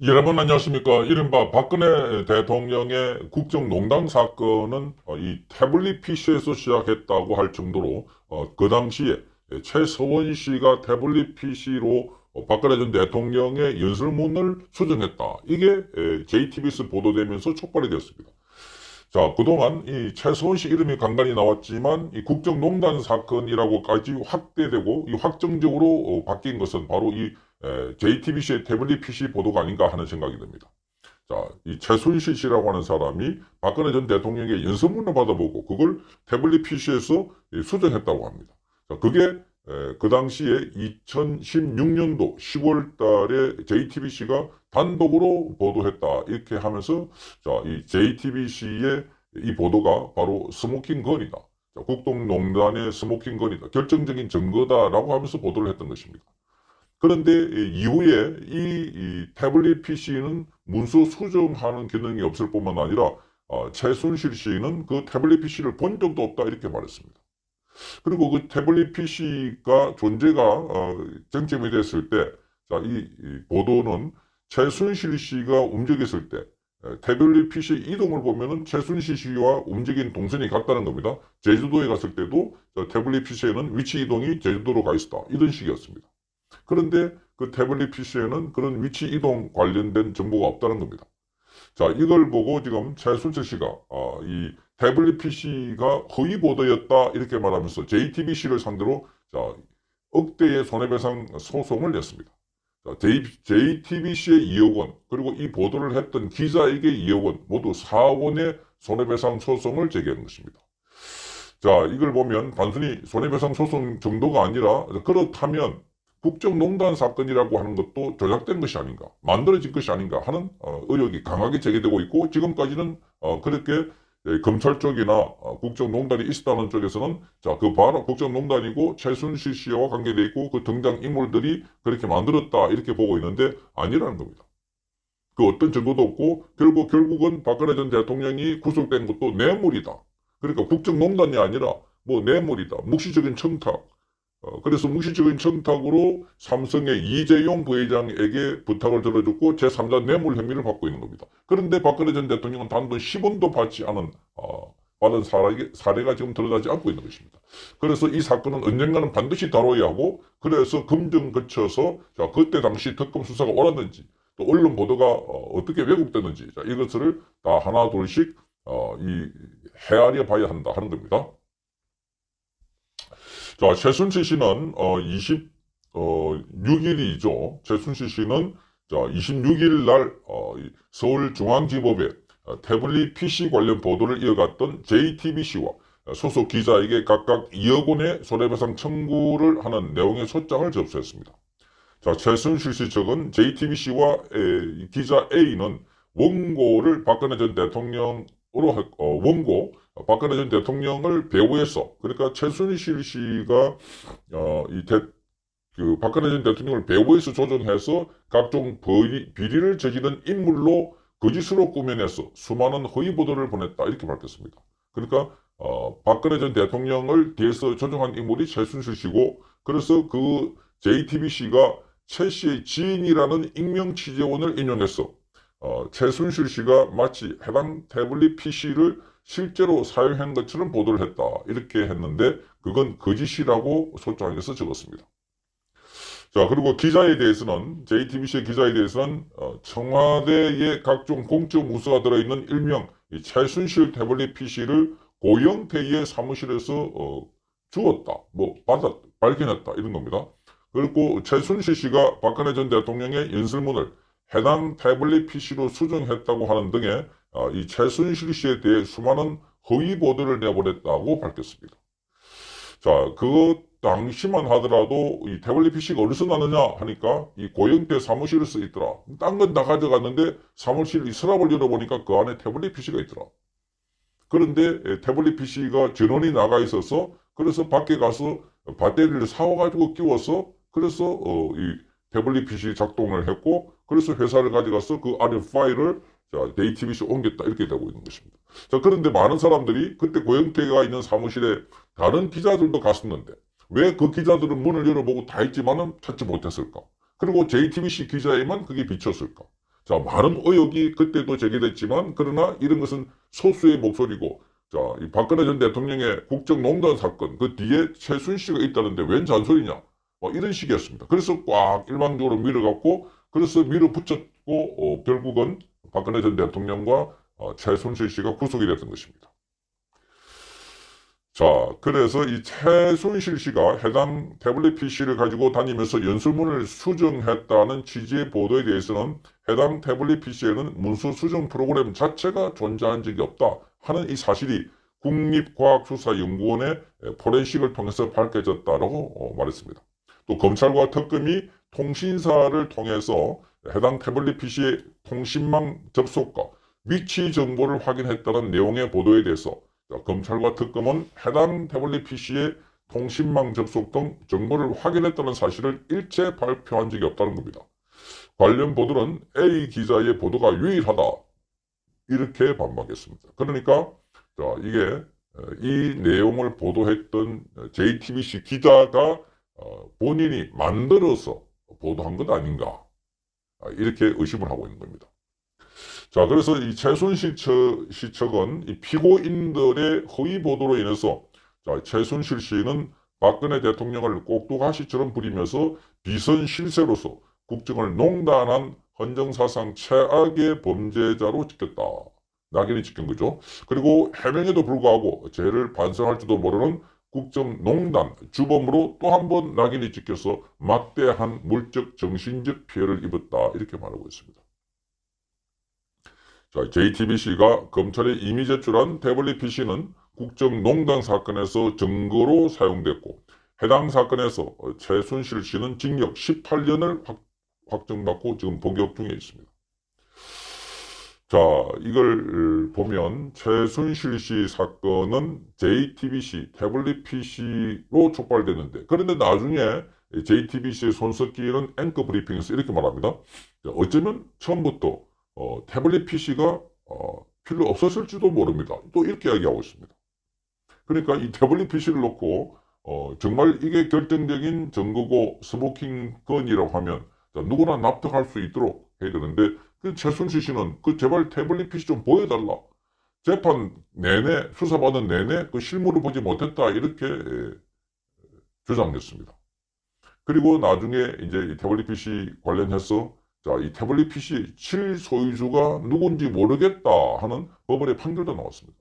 여러분 안녕하십니까. 이른바 박근혜 대통령의 국정농단 사건은 이 태블릿 PC에서 시작했다고 할 정도로 그 당시에 최서원 씨가 태블릿 PC로 박근혜 전 대통령의 연설문을 수정했다. 이게 JTBC 보도되면서 촉발이 되었습니다. 자, 그동안 이 최서원 씨 이름이 간간히 나왔지만 이 국정농단 사건이라고까지 확대되고 이 확정적으로 바뀐 것은 바로 이 JTBC의 태블릿 PC 보도가 아닌가 하는 생각이 듭니다. 자, 이 최순실 씨라고 하는 사람이 박근혜 전 대통령의 연설문을 받아보고 그걸 태블릿 PC에서 수정했다고 합니다. 자, 그게 그 당시에 2016년도 10월 달에 JTBC가 단독으로 보도했다. 이렇게 하면서 자, 이 JTBC의 이 보도가 바로 스모킹 건이다. 자, 국정농단의 스모킹 건이다. 결정적인 증거다라고 하면서 보도를 했던 것입니다. 그런데 이후에 이 태블릿 PC는 문서 수정하는 기능이 없을 뿐만 아니라 최순실 씨는 그 태블릿 PC를 본 적도 없다 이렇게 말했습니다. 그리고 그 태블릿 PC가 존재가 쟁점이 됐을 때, 자, 이 보도는 최순실 씨가 움직였을 때 태블릿 PC 이동을 보면은 최순실 씨와 움직인 동선이 같다는 겁니다. 제주도에 갔을 때도 태블릿 PC에는 위치 이동이 제주도로 가 있었다. 이런 식이었습니다. 그런데 그 태블릿 PC에는 그런 위치 이동 관련된 정보가 없다는 겁니다. 자, 이걸 보고 지금 최순실 씨가 이 태블릿 PC가 허위 보도였다 이렇게 말하면서 JTBC를 상대로 자, 억대의 손해배상 소송을 냈습니다. 자, JTBC의 2억 원 그리고 이 보도를 했던 기자에게 2억 원 모두 4원의 손해배상 소송을 제기한 것입니다. 자, 이걸 보면 단순히 손해배상 소송 정도가 아니라 그렇다면 국정농단 사건이라고 하는 것도 조작된 것이 아닌가, 만들어진 것이 아닌가 하는 의혹이 강하게 제기되고 있고 지금까지는 그렇게 검찰 쪽이나 국정농단이 있었다는 쪽에서는 자, 그 바로 국정농단이고 최순실 씨와 관계돼 있고 그 등장 인물들이 그렇게 만들었다 이렇게 보고 있는데 아니라는 겁니다. 그 어떤 증거도 없고 결국은 박근혜 전 대통령이 구속된 것도 뇌물이다. 그러니까 국정농단이 아니라 뭐 뇌물이다. 묵시적인 청탁. 그래서 묵시적인 청탁으로 삼성의 이재용 부회장에게 부탁을 들어줬고 제3자 뇌물 혐의를 받고 있는 겁니다. 그런데 박근혜 전 대통령은 단돈 10원도 받지 않은 받은 사례가 지금 드러나지 않고 있는 것입니다. 그래서 이 사건은 언젠가는 반드시 다뤄야 하고 그래서 검증 거쳐서 자, 그때 당시 특검 수사가 옳았는지 또 언론 보도가 어떻게 왜곡됐는지 자, 이것을 다 하나 둘씩 이 헤아려 봐야 한다 하는 겁니다. 자, 최순실 씨는 26일이죠. 최순실 씨는 자, 26일 날 서울중앙지법에 태블릿 PC 관련 보도를 이어갔던 JTBC와 소속 기자에게 각각 2억 원의 손해배상 청구를 하는 내용의 소장을 접수했습니다. 자, 최순실 씨 측은 JTBC와 기자 A는 원고를 박근혜 전 대통령으로 원고 박근혜 전 대통령을 배후해서 그러니까 최순실 씨가 그 박근혜 전 대통령을 배후에서 조종해서 각종 비리를 저지른 인물로 거짓으로 꾸며내서 수많은 허위 보도를 보냈다 이렇게 밝혔습니다. 그러니까 박근혜 전 대통령을 뒤에서 조종한 인물이 최순실 씨고 그래서 그 JTBC가 최 씨의 지인이라는 익명 취재원을 인용해서 최순실 씨가 마치 해당 태블릿 PC를 실제로 사용한 것처럼 보도를 했다. 이렇게 했는데 그건 거짓이라고 소장에서 적었습니다. 자, 그리고 기자에 대해서는 JTBC의 기자에 대해서는 청와대의 각종 공적 문서가 들어있는 일명 최순실 태블릿 PC를 고영태의 사무실에서 주었다. 뭐 발견했다. 이런 겁니다. 그리고 최순실 씨가 박근혜 전 대통령의 연설문을 해당 태블릿 PC로 수정했다고 하는 등의 이 최순실 씨에 대해 수많은 허위 보도를 내보냈다고 밝혔습니다. 자, 그 당시만 하더라도 이 태블릿 PC가 어디서 나느냐 하니까 이 고영태 사무실에 써 있더라. 딴 건 다 가져갔는데 사무실 이 서랍을 열어보니까 그 안에 태블릿 PC가 있더라. 그런데 태블릿 PC가 전원이 나가 있어서 그래서 밖에 가서 배터리를 사와가지고 끼워서 그래서 이 태블릿 PC 작동을 했고 그래서 회사를 가져가서 그 안에 파일을 자, JTBC 옮겼다 이렇게 되고 있는 것입니다. 자, 그런데 많은 사람들이 그때 고영태가 있는 사무실에 다른 기자들도 갔었는데 왜 그 기자들은 문을 열어보고 다 있지만은 찾지 못했을까? 그리고 JTBC 기자에만 그게 비쳤을까? 자, 많은 의혹이 그때도 제기됐지만, 그러나 이런 것은 소수의 목소리고, 자, 이 박근혜 전 대통령의 국정농단 사건, 그 뒤에 최순실씨가 있다는데 웬 잔소리냐? 이런 식이었습니다. 그래서 꽉 일방적으로 밀어갖고, 그래서 밀어붙였고, 결국은 박근혜 전 대통령과 최순실 씨가 구속이 됐던 것입니다. 자, 그래서 이 최순실 씨가 해당 태블릿 PC를 가지고 다니면서 연설문을 수정했다는 취지의 보도에 대해서는 해당 태블릿 PC에는 문서 수정 프로그램 자체가 존재한 적이 없다 하는 이 사실이 국립과학수사연구원의 포렌식을 통해서 밝혀졌다라고 말했습니다. 또 검찰과 특검이 통신사를 통해서 해당 태블릿 PC의 통신망 접속과 위치 정보를 확인했다는 내용의 보도에 대해서 검찰과 특검은 해당 태블릿 PC의 통신망 접속 등 정보를 확인했다는 사실을 일체 발표한 적이 없다는 겁니다. 관련 보도는 A 기자의 보도가 유일하다 이렇게 반박했습니다. 그러니까 이게 이 내용을 보도했던 JTBC 기자가 본인이 만들어서 보도한 것 아닌가 이렇게 의심을 하고 있는 겁니다. 자, 그래서 이 최순실 씨측은 이 피고인들의 허위 보도로 인해서 최순실 씨는 박근혜 대통령을 꼭두가시처럼 부리면서 비선 실세로서 국정을 농단한 헌정사상 최악의 범죄자로 찍혔다. 낙인이 찍힌 거죠. 그리고 해명에도 불구하고 죄를 반성할지도 모르는 국정농단 주범으로 또 한 번 낙인이 찍혀서 막대한 물적 정신적 피해를 입었다. 이렇게 말하고 있습니다. 자, JTBC가 검찰에 이미 제출한 태블릿 PC는 국정농단 사건에서 증거로 사용됐고 해당 사건에서 최순실 씨는 징역 18년을 확정받고 지금 복역 중에 있습니다. 자, 이걸 보면 최순실 씨 사건은 JTBC 태블릿 PC로 촉발됐는데 그런데 나중에 JTBC의 손석기는 앵커 브리핑에서 이렇게 말합니다. 어쩌면 처음부터 태블릿 PC가 필요 없었을지도 모릅니다. 또 이렇게 이야기하고 있습니다. 그러니까 이 태블릿 PC를 놓고 정말 이게 결정적인 증거고 스모킹 건이라고 하면 누구나 납득할 수 있도록 해야 되는데 그 최순실 씨는 그 제발 태블릿 PC 좀 보여달라. 재판 내내 수사받은 내내 그 실물을 보지 못했다 이렇게 주장했습니다. 그리고 나중에 이제 이 태블릿 PC 관련해서 이 태블릿 PC 실소유주가 누군지 모르겠다 하는 법원의 판결도 나왔습니다.